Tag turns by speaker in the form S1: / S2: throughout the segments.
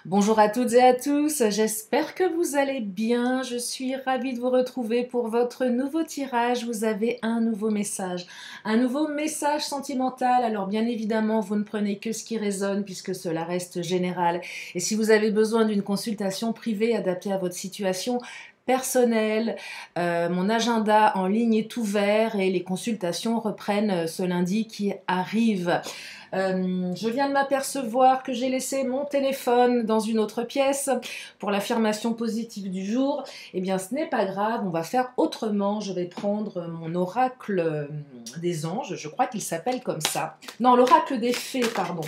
S1: Bonjour à toutes et à tous, j'espère que vous allez bien. Je suis ravie de vous retrouver pour votre nouveau tirage. Vous avez un nouveau message sentimental. Alors bien évidemment, vous ne prenez que ce qui résonne puisque cela reste général. Et si vous avez besoin d'une consultation privée adaptée à votre situation personnelle, mon agenda en ligne est ouvert et les consultations reprennent ce lundi qui arrive. Je viens de m'apercevoir que j'ai laissé mon téléphone dans une autre pièce pour l'affirmation positive du jour. Eh bien, ce n'est pas grave, on va faire autrement. Je vais prendre mon oracle des anges, je crois qu'il s'appelle comme ça. Non, l'oracle des fées, pardon.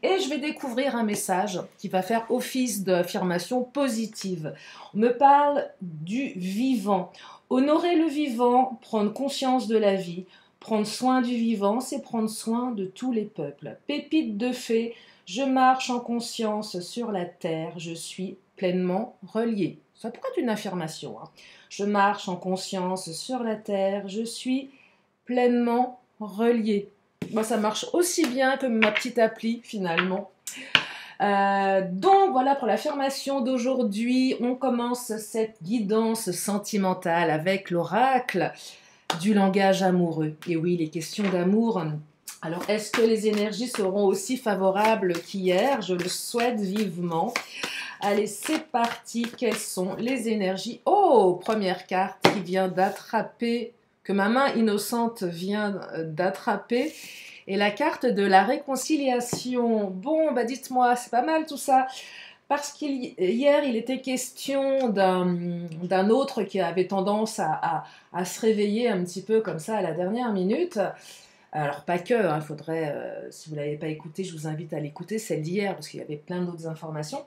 S1: Et je vais découvrir un message qui va faire office d'affirmation positive. On me parle du vivant. Honorer le vivant, prendre conscience de la vie. Prendre soin du vivant, c'est prendre soin de tous les peuples. Pépite de fée, je marche en conscience sur la terre, je suis pleinement relié. Ça pourrait être une affirmation. Je marche en conscience sur la terre, je suis pleinement relié. Moi, ça marche aussi bien que ma petite appli, finalement. Donc voilà pour l'affirmation d'aujourd'hui. On commence cette guidance sentimentale avec l'oracle du langage amoureux. Et oui, les questions d'amour. Alors, est-ce que les énergies seront aussi favorables qu'hier? Je le souhaite vivement. Allez, c'est parti. Quelles sont les énergies? Oh, première carte qui vient d'attraper, que ma main innocente vient d'attraper. Et la carte de la réconciliation. Bon, bah dites-moi, c'est pas mal tout ça. Parce qu'hier, il était question d'un autre qui avait tendance à se réveiller un petit peu comme ça à la dernière minute. Alors, pas que, il faudrait, si vous ne l'avez pas écouté, je vous invite à l'écouter, celle d'hier, parce qu'il y avait plein d'autres informations.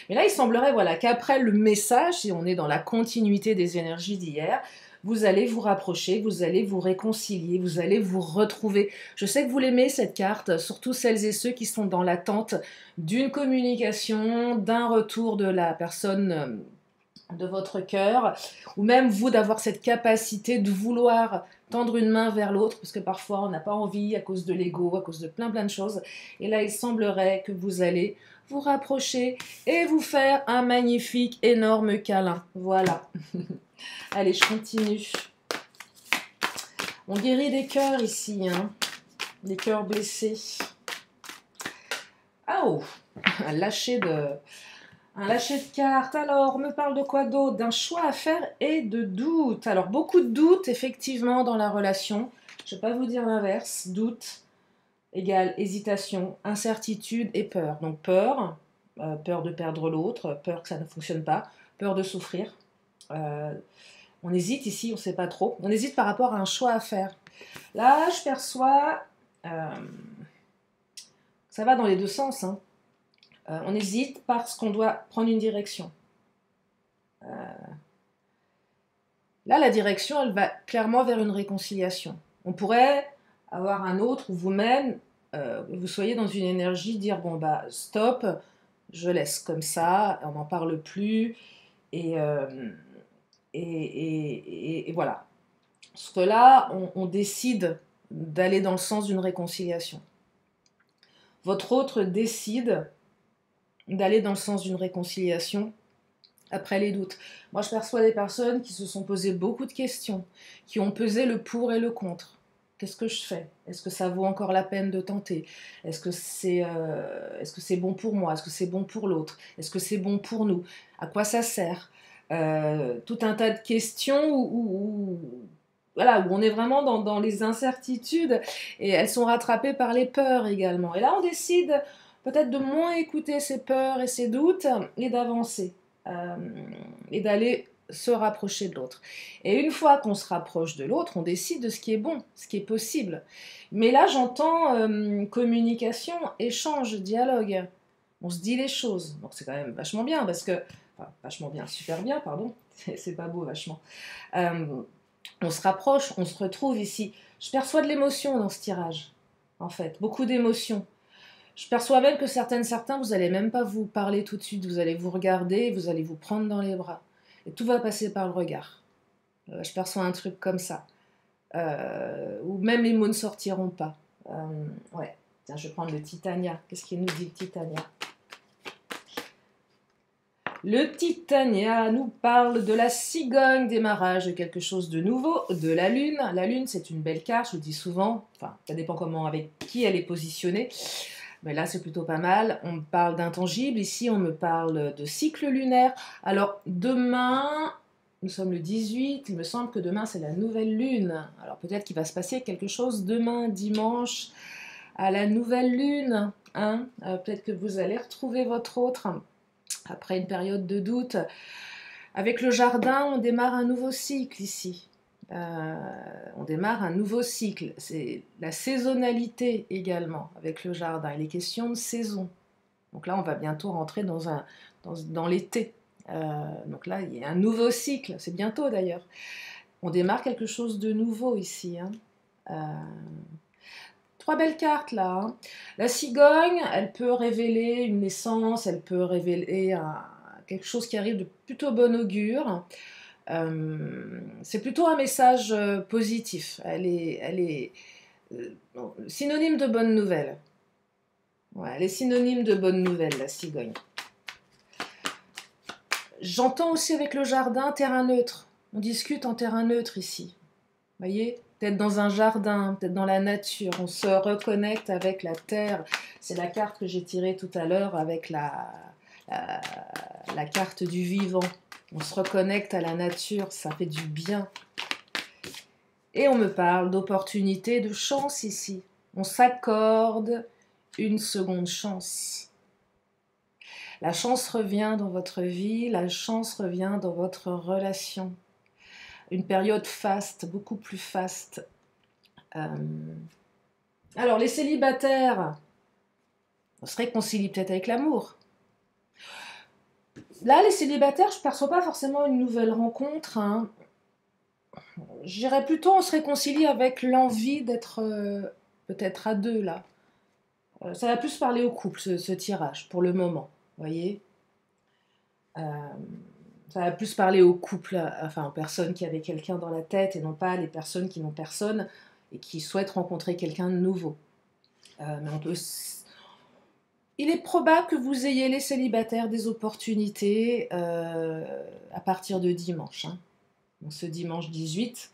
S1: Mais là, il semblerait voilà, qu'après le message, si on est dans la continuité des énergies d'hier, vous allez vous rapprocher, vous allez vous réconcilier, vous allez vous retrouver. Je sais que vous l'aimez cette carte, surtout celles et ceux qui sont dans l'attente d'une communication, d'un retour de la personne de votre cœur, ou même vous d'avoir cette capacité de vouloir tendre une main vers l'autre, parce que parfois on n'a pas envie à cause de l'ego, à cause de plein de choses. Et là, il semblerait que vous allez vous rapprocher et vous faire un magnifique, énorme câlin. Voilà. Allez, je continue. On guérit des cœurs ici, hein, des cœurs blessés. Ah oh, un lâcher de cartes. Alors, on me parle de quoi d'autre? D'un choix à faire et de doute. Alors, beaucoup de doutes, effectivement, dans la relation. Je ne vais pas vous dire l'inverse. Doute égale hésitation, incertitude et peur. Donc, peur, peur de perdre l'autre, peur que ça ne fonctionne pas, peur de souffrir. On hésite ici, on ne sait pas trop. On hésite par rapport à un choix à faire. Là, je perçois... ça va dans les deux sens, hein. On hésite parce qu'on doit prendre une direction. Là, la direction, elle va clairement vers une réconciliation. On pourrait avoir un autre ou vous-même, vous soyez dans une énergie, dire bon bah stop, je laisse comme ça, on n'en parle plus, et, et voilà. Parce que là, on décide d'aller dans le sens d'une réconciliation. Votre autre décide d'aller dans le sens d'une réconciliation après les doutes. Moi, je perçois des personnes qui se sont posées beaucoup de questions, qui ont pesé le pour et le contre. Qu'est-ce que je fais? Est-ce que ça vaut encore la peine de tenter? Est-ce que c'est bon pour moi? Est-ce que c'est bon pour l'autre? Est-ce que c'est bon pour nous? À quoi ça sert? Tout un tas de questions voilà, où on est vraiment dans les incertitudes et elles sont rattrapées par les peurs également. Et là, on décide peut-être de moins écouter ses peurs et ses doutes et d'avancer et d'aller se rapprocher de l'autre. Et une fois qu'on se rapproche de l'autre, on décide de ce qui est bon, ce qui est possible. Mais là, j'entends communication, échange, dialogue. On se dit les choses. Donc c'est quand même vachement bien parce que... Enfin, vachement bien, super bien, pardon. C'est pas beau, vachement. On se rapproche, on se retrouve ici. Je perçois de l'émotion dans ce tirage, en fait. Beaucoup d'émotions. Je perçois même que certains, vous n'allez même pas vous parler tout de suite. Vous allez vous regarder, vous allez vous prendre dans les bras. Et tout va passer par le regard. Je perçois un truc comme ça. Où même les mots ne sortiront pas. Ouais. Tiens, je vais prendre le Titania. Qu'est-ce qu'il nous dit, le Titania? Le Titania nous parle de la cigogne, démarrage de quelque chose de nouveau, de la lune. La lune, c'est une belle carte, je le dis souvent, enfin, ça dépend comment, avec qui elle est positionnée. Mais là, c'est plutôt pas mal. On me parle d'intangible, ici, on me parle de cycle lunaire. Alors, demain, nous sommes le 18, il me semble que demain, c'est la nouvelle lune. Alors, peut-être qu'il va se passer quelque chose demain, dimanche, à la nouvelle lune. Hein, peut-être que vous allez retrouver votre autre. Après une période de doute, avec le jardin, on démarre un nouveau cycle ici. On démarre un nouveau cycle. C'est la saisonnalité également avec le jardin. Il est question de saison. Donc là, on va bientôt rentrer dans l'été. Donc là, il y a un nouveau cycle. C'est bientôt d'ailleurs. On démarre quelque chose de nouveau ici. Hein. Trois belles cartes là. Hein. La cigogne, elle peut révéler une naissance, elle peut révéler quelque chose qui arrive de plutôt bon augure. C'est plutôt un message positif. Elle est synonyme de bonne nouvelle. Ouais, elle est synonyme de bonne nouvelle, la cigogne. J'entends aussi avec le jardin terrain neutre. On discute en terrain neutre ici. Vous voyez ? Peut-être dans un jardin, peut-être dans la nature, on se reconnecte avec la terre. C'est la carte que j'ai tirée tout à l'heure avec la carte du vivant. On se reconnecte à la nature, ça fait du bien. Et on me parle d'opportunité, de chance ici. On s'accorde une seconde chance. La chance revient dans votre vie, la chance revient dans votre relation. Une période faste, beaucoup plus faste. Alors, les célibataires, on se réconcilie peut-être avec l'amour. Là, les célibataires, je ne perçois pas forcément une nouvelle rencontre. Hein. Je dirais plutôt on se réconcilie avec l'envie d'être peut-être à deux, là. Ça va plus parler au couple, ce tirage, pour le moment. Vous voyez ça va plus parler au couple, enfin aux personnes qui avaient quelqu'un dans la tête et non pas les personnes qui n'ont personne et qui souhaitent rencontrer quelqu'un de nouveau. Mais il est probable que vous ayez les célibataires des opportunités à partir de dimanche. Hein. Donc ce dimanche 18,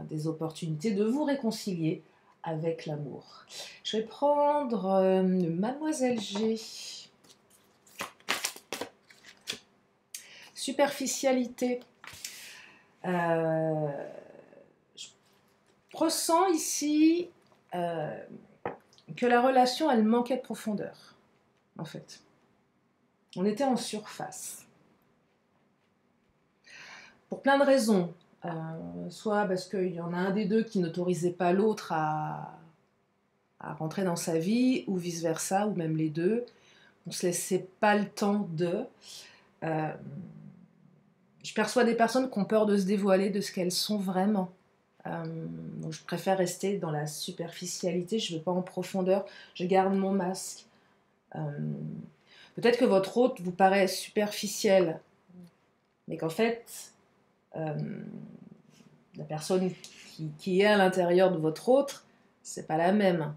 S1: des opportunités de vous réconcilier avec l'amour. Je vais prendre Mademoiselle G. Superficialité. Je ressens ici que la relation, elle manquait de profondeur, en fait. On était en surface. Pour plein de raisons. Soit parce qu'il y en a un des deux qui n'autorisait pas l'autre à rentrer dans sa vie, ou vice-versa, ou même les deux. On ne se laissait pas le temps de... je perçois des personnes qui ont peur de se dévoiler de ce qu'elles sont vraiment. Donc je préfère rester dans la superficialité, je ne vais pas en profondeur, je garde mon masque. Peut-être que votre hôte vous paraît superficiel, mais qu'en fait, la personne qui est à l'intérieur de votre hôte, c'est pas la même.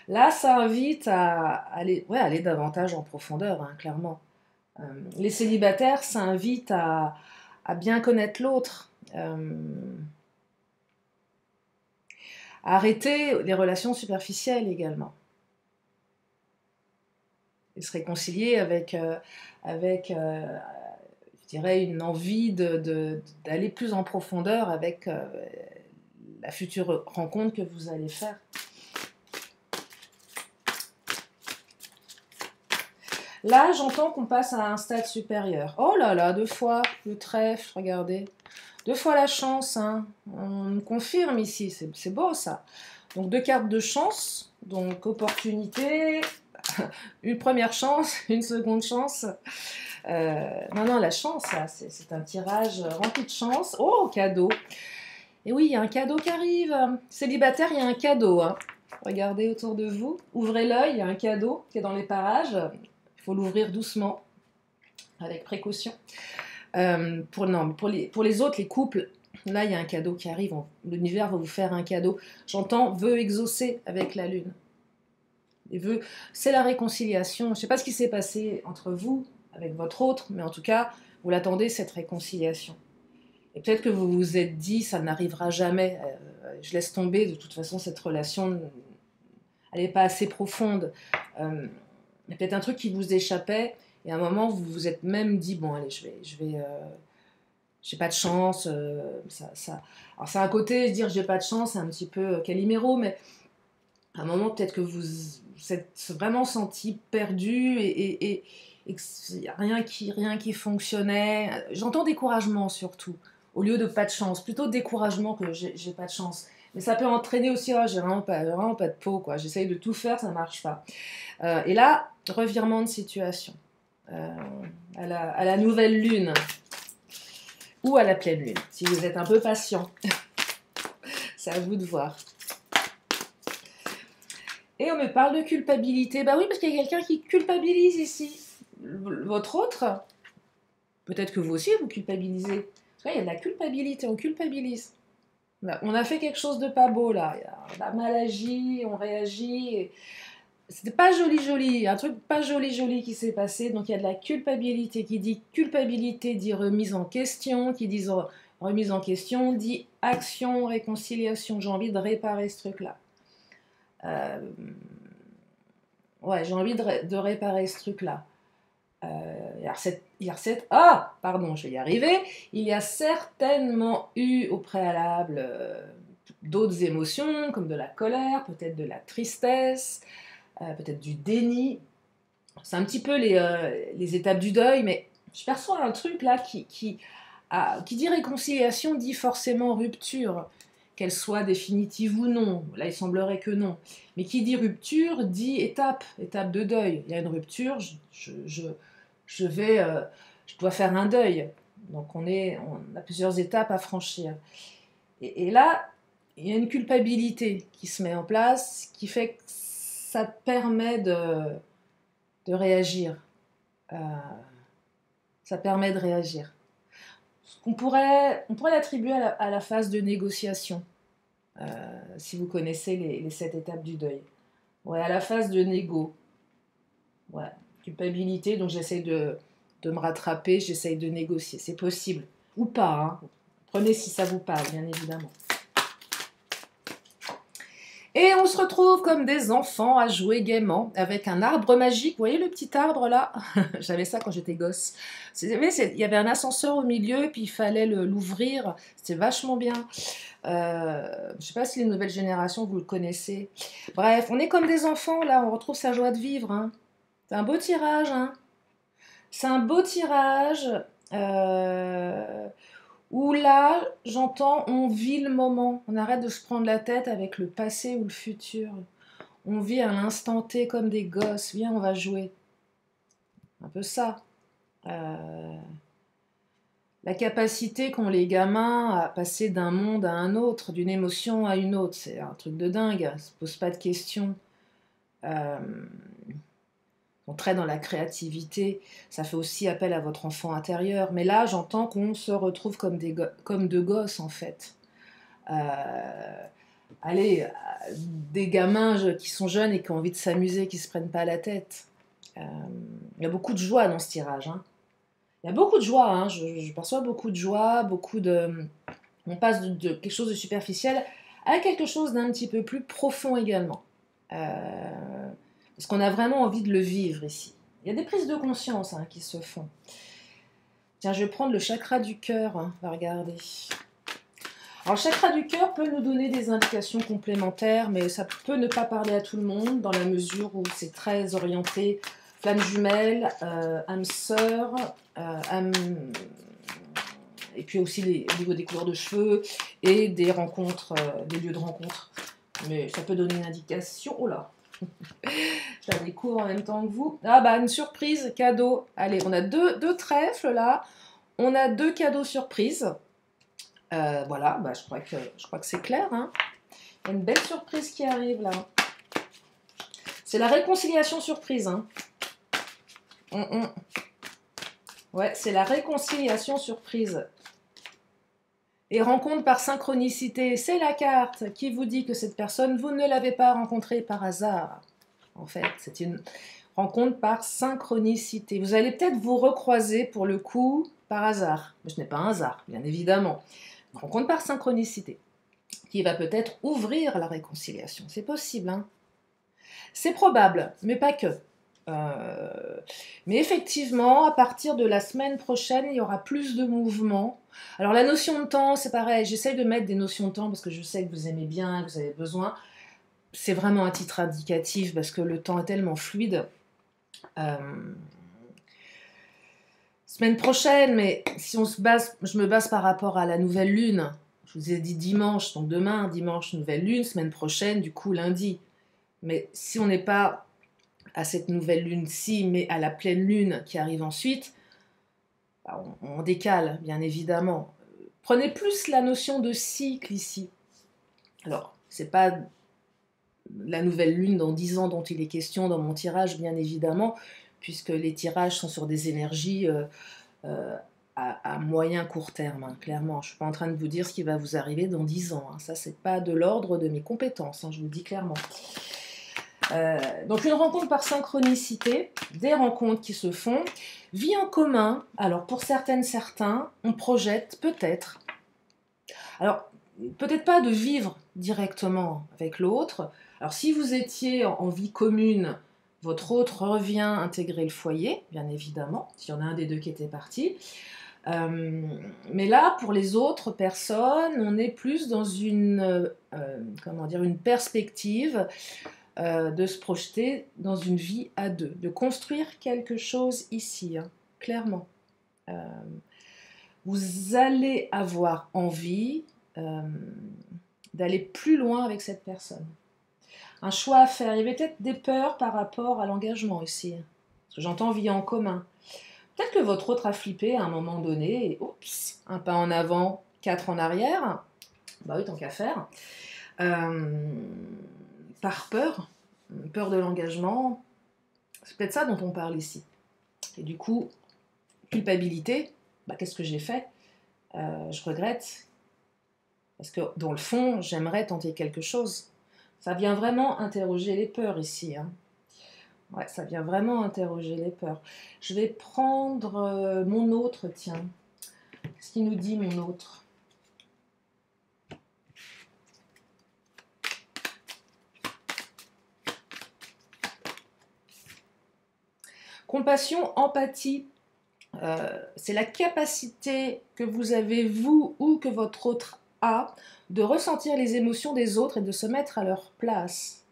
S1: Là, ça invite à aller davantage en profondeur, hein, clairement. Les célibataires, ça invite à bien connaître l'autre, à arrêter les relations superficielles également. Et se réconcilier avec je dirais, une envie d'aller plus en profondeur avec la future rencontre que vous allez faire. Là, j'entends qu'on passe à un stade supérieur. Oh là là, 2 fois le trèfle, regardez. 2 fois la chance, hein. On me confirme ici, c'est beau ça. Donc 2 cartes de chance, donc opportunité, une première chance, une seconde chance. Non, la chance, c'est un tirage rempli de chance. Oh, cadeau. Et oui, il y a un cadeau qui arrive. Célibataire, il y a un cadeau. Hein. Regardez autour de vous, ouvrez l'œil, il y a un cadeau qui est dans les parages. Il faut l'ouvrir doucement, avec précaution. Pour les autres, les couples, là, il y a un cadeau qui arrive. L'univers va vous faire un cadeau. J'entends, veut exaucer avec la lune. Les vœux, c'est la réconciliation. Je ne sais pas ce qui s'est passé entre vous, avec votre autre, mais en tout cas, vous l'attendez, cette réconciliation. Et peut-être que vous vous êtes dit, ça n'arrivera jamais, je laisse tomber, de toute façon, cette relation, elle n'est pas assez profonde. Il y a peut-être un truc qui vous échappait, et à un moment, vous vous êtes même dit, bon, allez, j'ai pas de chance. Alors, c'est un côté, dire j'ai pas de chance, c'est un petit peu Calimero, mais à un moment, peut-être que vous êtes vraiment senti perdu et qu'il n'y a rien qui fonctionnait. J'entends découragement surtout, au lieu de pas de chance. Plutôt découragement que j'ai pas de chance. Mais ça peut entraîner aussi, oh, j'ai vraiment pas de peau, quoi. J'essaye de tout faire, ça marche pas. Et là, revirement de situation. À la nouvelle lune ou à la pleine lune, si vous êtes un peu patient. C'est à vous de voir. Et on me parle de culpabilité. Bah oui, parce qu'il y a quelqu'un qui culpabilise ici. Votre autre, peut-être que vous aussi vous culpabilisez. Parce qu'il y a de la culpabilité, on culpabilise. On a fait quelque chose de pas beau là. On a mal agi, on réagit. C'était pas joli, un truc pas joli qui s'est passé. Donc il y a de la culpabilité. Qui dit culpabilité dit remise en question. Qui dit remise en question dit action, réconciliation. J'ai envie de réparer ce truc-là. Ouais, j'ai envie de réparer ce truc-là. Pardon, je vais y arriver. Il y a certainement eu au préalable d'autres émotions, comme de la colère, peut-être de la tristesse, peut-être du déni. C'est un petit peu les étapes du deuil, mais je perçois un truc là qui dit réconciliation dit forcément rupture, qu'elle soit définitive ou non. Là, il semblerait que non. Mais qui dit rupture dit étape de deuil. Il y a une rupture, je dois faire un deuil. Donc on a plusieurs étapes à franchir. Et là, il y a une culpabilité qui se met en place, qui fait que ça permet de réagir. Ça permet de réagir. On pourrait l'attribuer à la phase de négociation, si vous connaissez les 7 étapes du deuil. Ouais, à la phase de négo. Ouais, culpabilité, donc j'essaye de me rattraper, j'essaye de négocier. C'est possible. Ou pas, hein. Prenez si ça vous parle, bien évidemment. Et on se retrouve comme des enfants à jouer gaiement avec un arbre magique. Vous voyez le petit arbre là? J'avais ça quand j'étais gosse. Il y avait un ascenseur au milieu et puis il fallait l'ouvrir. C'était vachement bien. Je ne sais pas si les nouvelles générations vous le connaissez. Bref, on est comme des enfants là, on retrouve sa joie de vivre. Hein. C'est un beau tirage. Hein. C'est un beau tirage. Où là, j'entends, on vit le moment. On arrête de se prendre la tête avec le passé ou le futur. On vit à l'instant T comme des gosses. Viens, on va jouer. Un peu ça. La capacité qu'ont les gamins à passer d'un monde à un autre, d'une émotion à une autre, c'est un truc de dingue. Ça ne se pose pas de questions. On traite dans la créativité, ça fait aussi appel à votre enfant intérieur. Mais là, j'entends qu'on se retrouve comme deux gosses, en fait. Des gamins qui sont jeunes et qui ont envie de s'amuser, qui ne se prennent pas la tête. Il y a beaucoup de joie dans ce tirage. Hein. Il y a beaucoup de joie, hein. Je perçois beaucoup de joie, on passe de quelque chose de superficiel à quelque chose d'un petit peu plus profond également. Parce qu'on a vraiment envie de le vivre ici. Il y a des prises de conscience qui se font. Tiens, je vais prendre le chakra du cœur. On va regarder. Alors, le chakra du cœur peut nous donner des indications complémentaires, mais ça peut ne pas parler à tout le monde, dans la mesure où c'est très orienté flamme jumelle, âme sœur, et puis aussi au niveau des couleurs de cheveux et des rencontres, des lieux de rencontre. Mais ça peut donner une indication. Oh là! Je la découvre en même temps que vous. Ah bah une surprise, cadeau. Allez, on a deux trèfles là. On a 2 cadeaux surprises. Voilà, bah, je crois que c'est clair. Hein. Il y a une belle surprise qui arrive là. C'est la réconciliation surprise. Hein. Ouais, c'est la réconciliation surprise. Et rencontre par synchronicité, c'est la carte qui vous dit que cette personne, vous ne l'avez pas rencontrée par hasard. en fait. C'est une rencontre par synchronicité. Vous allez peut-être vous recroiser, pour le coup, par hasard. Mais ce n'est pas un hasard, bien évidemment. Une rencontre par synchronicité, qui va peut-être ouvrir la réconciliation. C'est possible, hein. C'est probable, mais pas que. Mais effectivement, à partir de la semaine prochaine, il y aura plus de mouvements. Alors la notion de temps, c'est pareil, j'essaye de mettre des notions de temps parce que je sais que vous aimez bien, que vous avez besoin. C'est vraiment un titre indicatif parce que le temps est tellement fluide. Semaine prochaine, mais si on se base, je me base par rapport à la nouvelle lune. Je vous ai dit dimanche, donc demain, dimanche, nouvelle lune, semaine prochaine, du coup lundi. Mais si on n'est pas à cette nouvelle lune-ci, mais à la pleine lune qui arrive ensuite, on décale, bien évidemment. Prenez plus la notion de cycle ici. Alors, c'est pas la nouvelle lune dans 10 ans dont il est question dans mon tirage, bien évidemment, puisque les tirages sont sur des énergies à moyen court terme, hein, clairement. Je ne suis pas en train de vous dire ce qui va vous arriver dans 10 ans. Hein. Ça, c'est pas de l'ordre de mes compétences, hein, je vous le dis clairement. Donc une rencontre par synchronicité, des rencontres qui se font, vie en commun. Alors pour certaines, certains, on projette peut-être. Alors peut-être pas de vivre directement avec l'autre. Alors si vous étiez en vie commune, votre autre revient intégrer le foyer, bien évidemment, s'il y en a un des deux qui était parti. Mais là, pour les autres personnes, on est plus dans une, comment dire, une perspective de se projeter dans une vie à deux, de construire quelque chose ici, hein, clairement. Vous allez avoir envie d'aller plus loin avec cette personne. Un choix à faire. Il y avait peut-être des peurs par rapport à l'engagement ici. Parce que j'entends vie en commun. Peut-être que votre autre a flippé à un moment donné, et oups, un pas en avant, 4 en arrière. Bah oui, tant qu'à faire. Par peur de l'engagement, c'est peut-être ça dont on parle ici. Et du coup, culpabilité, bah, qu'est-ce que j'ai fait? Je regrette, parce que dans le fond, j'aimerais tenter quelque chose. Ça vient vraiment interroger les peurs ici. Hein. Ouais, ça vient vraiment interroger les peurs. Je vais prendre mon autre, tiens. Qu'est-ce qu'il nous dit, mon autre? Compassion, empathie, c'est la capacité que vous avez, vous, ou que votre autre a, de ressentir les émotions des autres et de se mettre à leur place.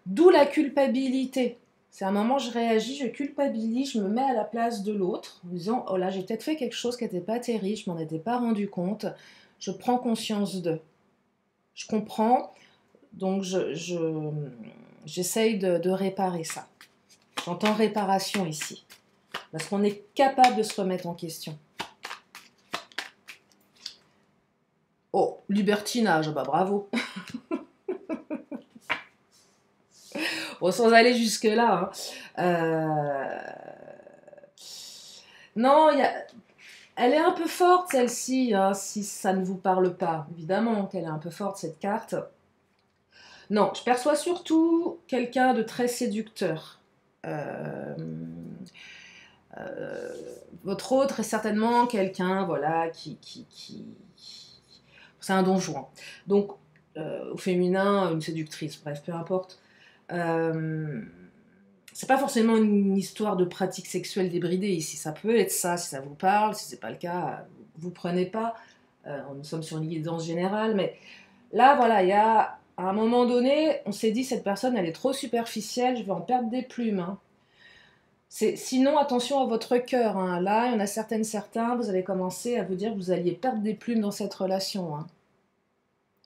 S1: D'où la culpabilité. C'est un moment, je réagis, je culpabilise, je me mets à la place de l'autre, en disant, oh là, j'ai peut-être fait quelque chose qui n'était pas terrible, je m'en étais pas rendu compte, je prends conscience de. Je comprends, donc j'essaye de réparer ça. J'entends réparation ici. Parce qu'on est capable de se remettre en question. Oh, libertinage, bah bravo. Bon, sans aller jusque-là. Hein. Non, elle est un peu forte, celle-ci, hein, si ça ne vous parle pas. Évidemment qu'elle est un peu forte, cette carte. Non, je perçois surtout quelqu'un de très séducteur. Votre autre est certainement quelqu'un, voilà, c'est un don Juan. Donc, au féminin, une séductrice, bref, peu importe. C'est pas forcément une histoire de pratique sexuelle débridée ici. Ça peut être ça, si ça vous parle. Si c'est pas le cas, vous prenez pas. Nous sommes sur une guidance générale, mais là, voilà, il y a à un moment donné, on s'est dit cette personne, elle est trop superficielle, je vais en perdre des plumes. Hein. Sinon, attention à votre cœur. Hein. Là, il y en a certains, vous allez commencer à vous dire que vous alliez perdre des plumes dans cette relation. Hein.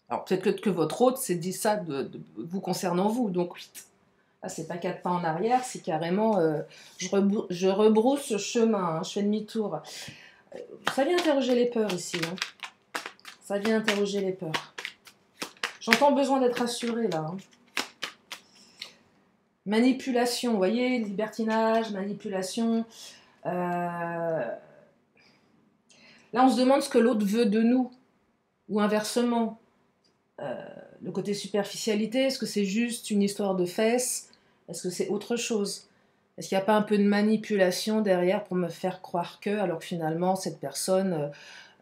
S1: Alors, peut-être que votre hôte s'est dit ça de vous concernant vous. Donc, là, c'est pas 4 pas en arrière, c'est carrément je rebrousse chemin, hein, je fais demi-tour. Ça vient interroger les peurs ici. Hein. Ça vient interroger les peurs. J'entends besoin d'être rassurée là. Hein. Manipulation, vous voyez, libertinage, manipulation. Là, on se demande ce que l'autre veut de nous, ou inversement. Le côté superficialité, est-ce que c'est juste une histoire de fesses? Est-ce que c'est autre chose? Est-ce qu'il n'y a pas un peu de manipulation derrière pour me faire croire que, alors que finalement, cette personne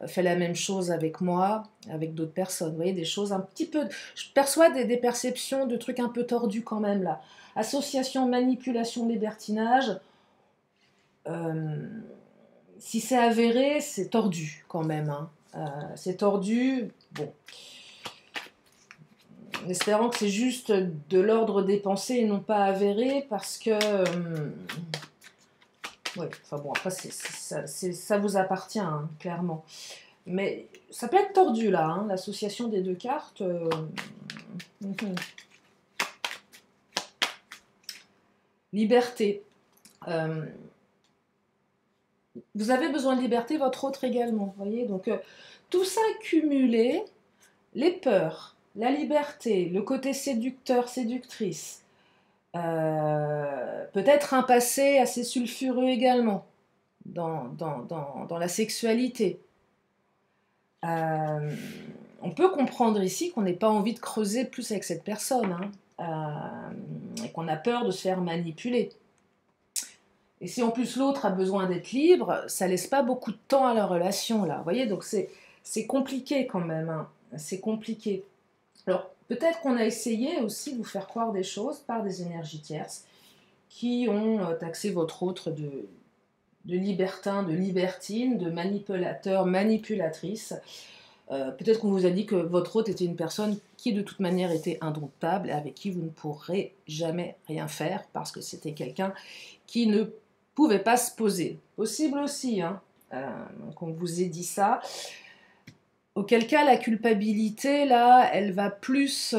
S1: fait la même chose avec moi, avec d'autres personnes? Vous voyez, des choses un petit peu... Je perçois des perceptions de trucs un peu tordus quand même, là. Association, manipulation, libertinage. Si c'est avéré, c'est tordu quand même. Hein. C'est tordu. Bon. En espérant que c'est juste de l'ordre des pensées et non pas avéré, parce que... ouais, enfin bon, après, ça vous appartient, hein, clairement. Mais ça peut être tordu, là, hein, l'association des deux cartes. Liberté. Vous avez besoin de liberté, votre autre également, vous voyez. Donc, tout ça cumulé, les peurs, la liberté, le côté séducteur, séductrice, peut-être un passé assez sulfureux également dans la sexualité. On peut comprendre ici qu'on n'ait pas envie de creuser plus avec cette personne, hein, et qu'on a peur de se faire manipuler. Et si en plus l'autre a besoin d'être libre, ça laisse pas beaucoup de temps à la relation, là. Vous voyez, donc c'est compliqué quand même, hein. C'est compliqué. Alors, peut-être qu'on a essayé aussi de vous faire croire des choses par des énergies tierces qui ont taxé votre autre de libertin, de libertine, de manipulateur, manipulatrice. Peut-être qu'on vous a dit que votre autre était une personne qui de toute manière était indomptable et avec qui vous ne pourrez jamais rien faire parce que c'était quelqu'un qui ne pouvait pas se poser. Possible aussi, hein, qu'on vous ait dit ça. Auquel cas, la culpabilité, là, elle va plus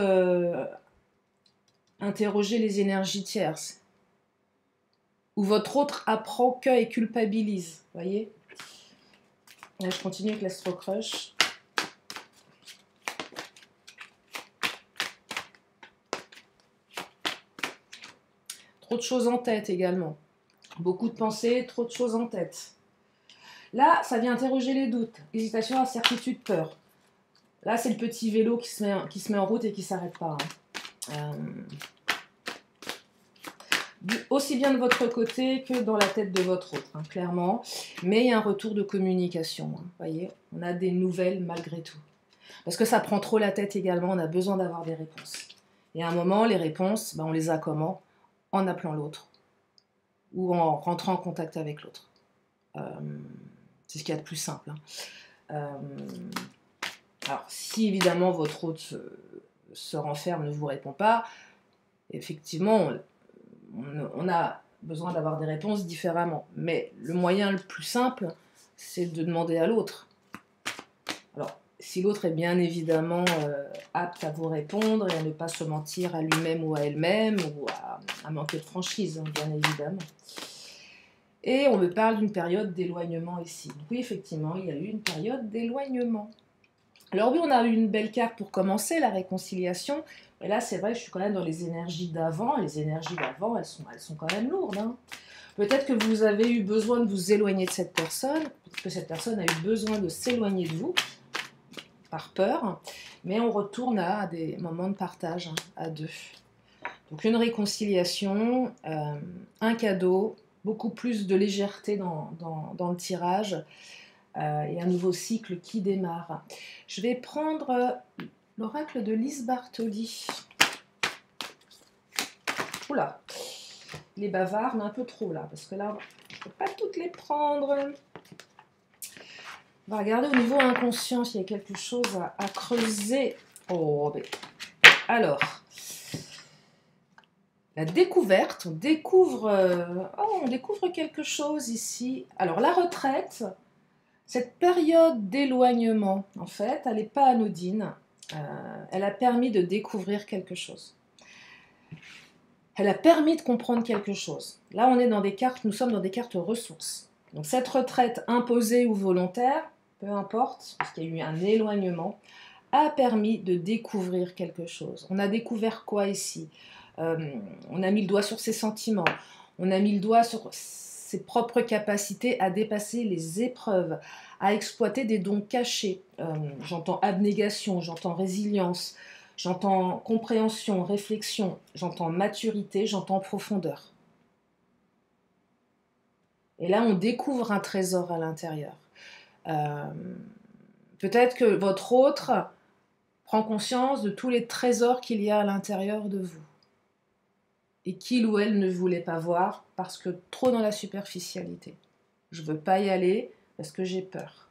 S1: interroger les énergies tierces. Ou votre autre apprend que et culpabilise, vous voyez. Là, je continue avec l'Astro Crush. Trop de choses en tête également. Beaucoup de pensées, trop de choses en tête. Là, ça vient interroger les doutes. Hésitation, incertitude, peur. Là, c'est le petit vélo qui se met en route et qui ne s'arrête pas. Hein. Aussi bien de votre côté que dans la tête de votre autre, hein, clairement. Mais il y a un retour de communication. Hein, voyez, on a des nouvelles malgré tout. Parce que ça prend trop la tête également, on a besoin d'avoir des réponses. Et à un moment, les réponses, on les a comment? En appelant l'autre. Ou en rentrant en contact avec l'autre. C'est ce qu'il y a de plus simple. Hein. Alors, si évidemment votre hôte se renferme, ne vous répond pas, effectivement, on a besoin d'avoir des réponses différemment. Mais le moyen le plus simple, c'est de demander à l'autre. Alors, si l'autre est bien évidemment apte à vous répondre et à ne pas se mentir à lui-même ou à elle-même, ou à manquer de franchise, hein, bien évidemment. Et on me parle d'une période d'éloignement ici. Donc oui, effectivement, il y a eu une période d'éloignement. Alors oui, on a eu une belle carte pour commencer, la réconciliation. Mais là, c'est vrai, je suis quand même dans les énergies d'avant. Les énergies d'avant, elles sont quand même lourdes. Hein. Peut-être que vous avez eu besoin de vous éloigner de cette personne. Peut-être que cette personne a eu besoin de s'éloigner de vous, par peur. Mais on retourne à des moments de partage, hein, à deux. Donc une réconciliation, un cadeau, beaucoup plus de légèreté dans le tirage et un nouveau cycle qui démarre. Je vais prendre l'oracle de Lise Bartoli. Oula, il est bavard, mais un peu trop là, parce que là, je ne peux pas toutes les prendre. On va regarder au niveau inconscient s'il y a quelque chose à creuser. Oh, ben. Alors... La découverte, on découvre quelque chose ici. Alors la retraite, cette période d'éloignement, en fait, elle n'est pas anodine. Elle a permis de découvrir quelque chose. Elle a permis de comprendre quelque chose. Là, on est dans des cartes, nous sommes dans des cartes ressources. Donc cette retraite imposée ou volontaire, peu importe, parce qu'il y a eu un éloignement, a permis de découvrir quelque chose. On a découvert quoi ici ? On a mis le doigt sur ses sentiments, on a mis le doigt sur ses propres capacités à dépasser les épreuves, à exploiter des dons cachés. J'entends abnégation, j'entends résilience, J'entends compréhension, réflexion, j'entends maturité, j'entends profondeur. Et là, on découvre un trésor à l'intérieur. Peut-être que votre autre prend conscience de tous les trésors qu'il y a à l'intérieur de vous. Et qu'il ou elle ne voulait pas voir parce que trop dans la superficialité. Je ne veux pas y aller parce que j'ai peur.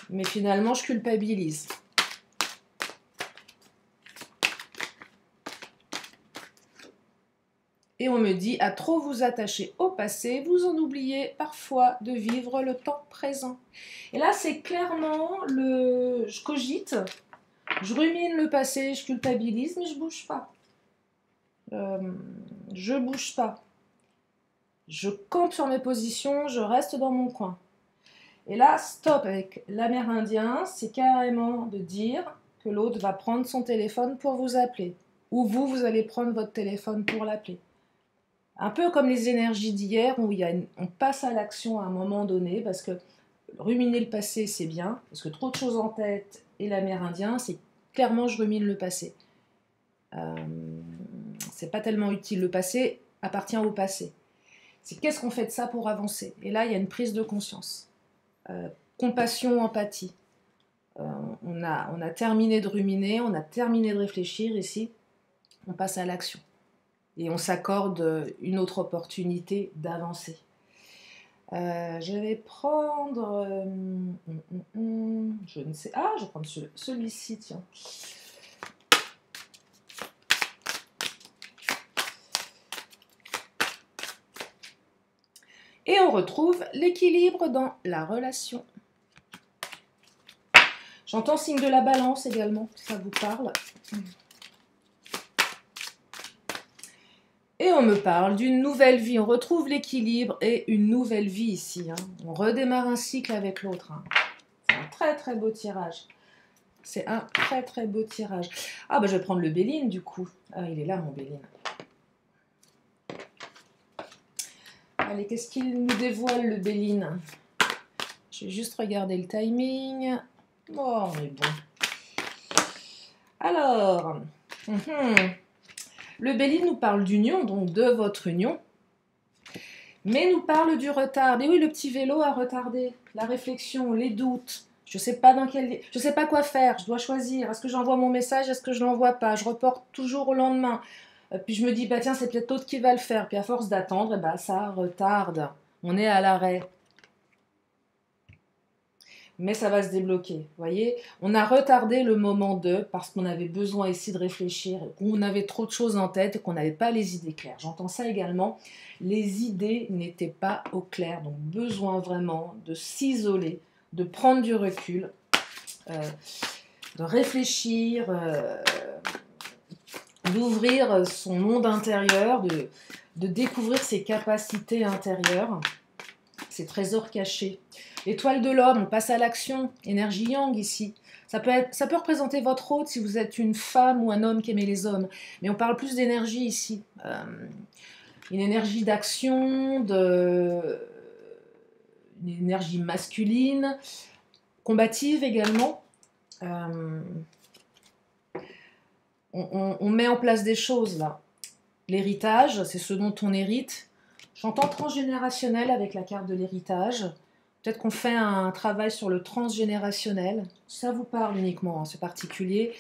S1: Mais finalement, je culpabilise. Et on me dit, à trop vous attacher au passé, vous en oubliez parfois de vivre le temps présent. Et là, c'est clairement je cogite, je rumine le passé, je culpabilise, mais je ne bouge pas. Je ne bouge pas. Je campe sur mes positions, je reste dans mon coin. Et là, stop avec l'amérindien, c'est carrément de dire que l'autre va prendre son téléphone pour vous appeler. Ou vous allez prendre votre téléphone pour l'appeler. Un peu comme les énergies d'hier, où on passe à l'action à un moment donné, parce que ruminer le passé, c'est bien, parce que trop de choses en tête, et l'amérindien, c'est clairement je rumine le passé. C'est pas tellement utile, le passé appartient au passé. C'est qu'est-ce qu'on fait de ça pour avancer? Et là, il y a une prise de conscience. Compassion, empathie. On a terminé de ruminer, on a terminé de réfléchir ici, on passe à l'action. Et on s'accorde une autre opportunité d'avancer. Je vais prendre... je ne sais... Ah, je vais prendre celui-ci, tiens. Et on retrouve l'équilibre dans la relation. J'entends signe de la balance également, si ça vous parle. Et on me parle d'une nouvelle vie. On retrouve l'équilibre et une nouvelle vie ici. Hein. On redémarre un cycle avec l'autre. Hein. C'est un très très beau tirage. C'est un très très beau tirage. Ah bah je vais prendre le Béline du coup. Ah il est là mon Béline. Allez, qu'est-ce qu'il nous dévoile le Béline? Je vais juste regarder le timing. Oh, on est bon. Alors, le Béline nous parle d'union, donc de votre union, mais nous parle du retard. Et oui, le petit vélo a retardé la réflexion, les doutes. Je ne sais pas je sais pas quoi faire, je dois choisir. Est-ce que j'envoie mon message, est-ce que je ne l'envoie pas? Je reporte toujours au lendemain. Puis je me dis, bah tiens, c'est peut-être l'autre qui va le faire. Puis à force d'attendre, bah, ça retarde. On est à l'arrêt. Mais ça va se débloquer, vous voyez. On a retardé le moment parce qu'on avait besoin ici de réfléchir, qu'on avait trop de choses en tête et qu'on n'avait pas les idées claires. J'entends ça également, les idées n'étaient pas au clair, donc besoin vraiment de s'isoler, de prendre du recul, de réfléchir, d'ouvrir son monde intérieur, de découvrir ses capacités intérieures, ses trésors cachés. L'étoile de l'homme, on passe à l'action, énergie yang ici. Ça peut représenter votre hôte si vous êtes une femme ou un homme qui aimait les hommes. Mais on parle plus d'énergie ici. Une énergie d'action, une énergie masculine, combative également. On met en place des choses là. L'héritage, c'est ce dont on hérite. J'entends transgénérationnel avec la carte de l'héritage. Peut-être qu'on fait un travail sur le transgénérationnel. Ça vous parle uniquement, hein, c'est particulier.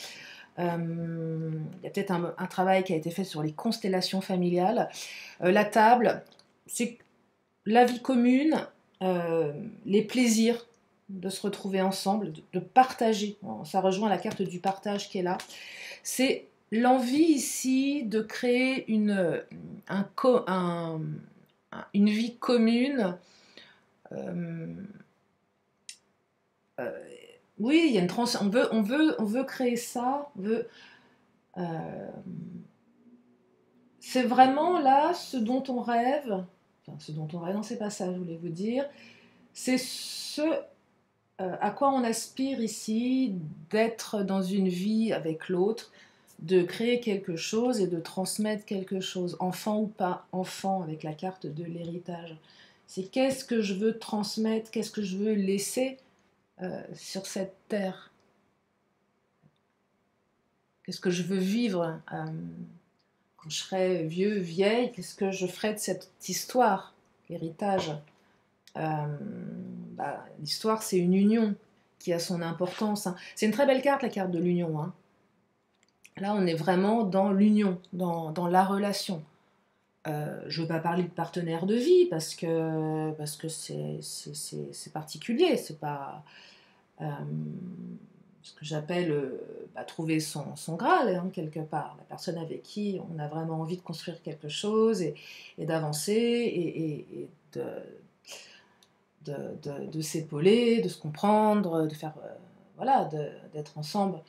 S1: Il y a peut-être un travail qui a été fait sur les constellations familiales. La table, c'est la vie commune, les plaisirs de se retrouver ensemble, de partager. Ça rejoint la carte du partage qui est là. C'est l'envie ici de créer une vie commune. Oui, il y a une on veut créer ça. C'est vraiment là ce dont on rêve. Enfin, ce dont on rêve, non, c'est pas ça, je voulais vous dire. C'est ce à quoi on aspire ici, d'être dans une vie avec l'autre, de créer quelque chose et de transmettre quelque chose, enfant ou pas enfant, avec la carte de l'héritage. C'est qu'est-ce que je veux transmettre, qu'est-ce que je veux laisser sur cette terre. Qu'est-ce que je veux vivre quand je serai vieux, vieille? Qu'est-ce que je ferai de cette histoire, l'héritage? L'histoire, c'est une union qui a son importance, hein. C'est une très belle carte, la carte de l'union, hein. Là, on est vraiment dans l'union, dans la relation. Je ne veux pas parler de partenaire de vie parce que c'est particulier, c'est pas ce que j'appelle trouver son Graal, hein, quelque part, la personne avec qui on a vraiment envie de construire quelque chose et d'avancer et de s'épauler, de se comprendre, de faire, voilà, d'être ensemble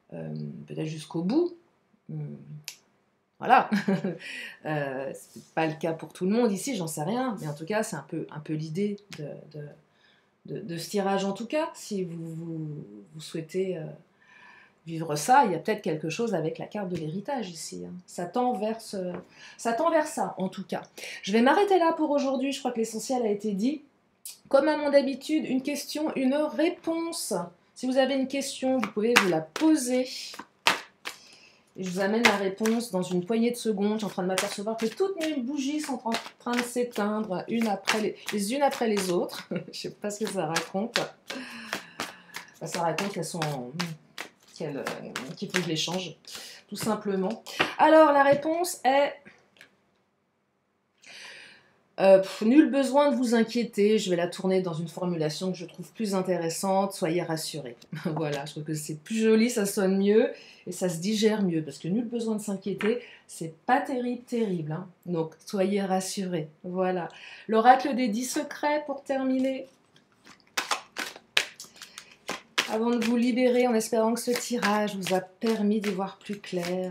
S1: peut-être jusqu'au bout. Voilà, c'est pas le cas pour tout le monde ici, j'en sais rien, mais en tout cas, c'est un peu l'idée de ce tirage. En tout cas, si vous souhaitez vivre ça, il y a peut-être quelque chose avec la carte de l'héritage ici, hein. Ça tend vers ça, en tout cas. Je vais m'arrêter là pour aujourd'hui, je crois que l'essentiel a été dit. Comme à mon habitude, une question, une réponse. Si vous avez une question, vous pouvez vous la poser. Et je vous amène la réponse dans une poignée de secondes. Je suis en train de m'apercevoir que toutes mes bougies sont en train de s'éteindre les unes après les autres. Je ne sais pas ce que ça raconte. Ça raconte qu'elles sont... qu'il faut que je les change, tout simplement. Alors, la réponse est... nul besoin de vous inquiéter, je vais la tourner dans une formulation que je trouve plus intéressante, soyez rassurés. Voilà, je trouve que c'est plus joli, ça sonne mieux et ça se digère mieux, parce que nul besoin de s'inquiéter, c'est pas terrible, hein. Donc soyez rassurés, voilà. L'oracle des 10 secrets pour terminer. Avant de vous libérer, en espérant que ce tirage vous a permis d'y voir plus clair.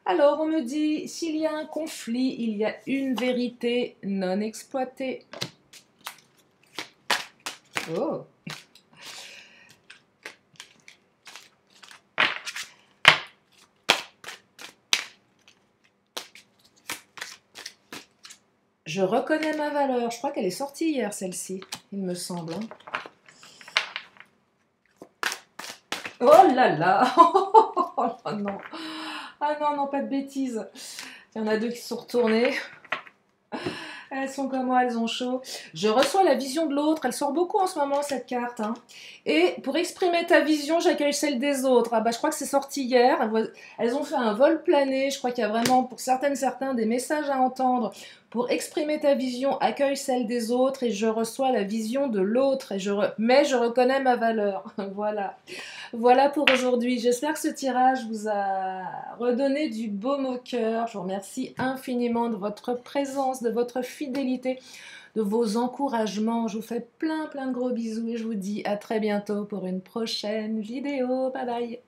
S1: Alors, on me dit, s'il y a un conflit, il y a une vérité non exploitée. Oh! Je reconnais ma valeur. Je crois qu'elle est sortie hier, celle-ci, il me semble, hein. Oh là là! Oh non! Ah non, non, pas de bêtises. Il y en a deux qui se sont retournées. Elles sont comme moi, elles ont chaud. Je reçois la vision de l'autre. Elle sort beaucoup en ce moment, cette carte, hein. Et pour exprimer ta vision, j'accueille celle des autres. Ah bah, je crois que c'est sorti hier. Elles ont fait un vol plané. Je crois qu'il y a vraiment, pour certains, des messages à entendre. Pour exprimer ta vision, accueille celle des autres et je reçois la vision de l'autre. Mais je reconnais ma valeur. Voilà. Voilà pour aujourd'hui. J'espère que ce tirage vous a redonné du baume au cœur. Je vous remercie infiniment de votre présence, de votre fidélité, de vos encouragements. Je vous fais plein de gros bisous et je vous dis à très bientôt pour une prochaine vidéo. Bye bye.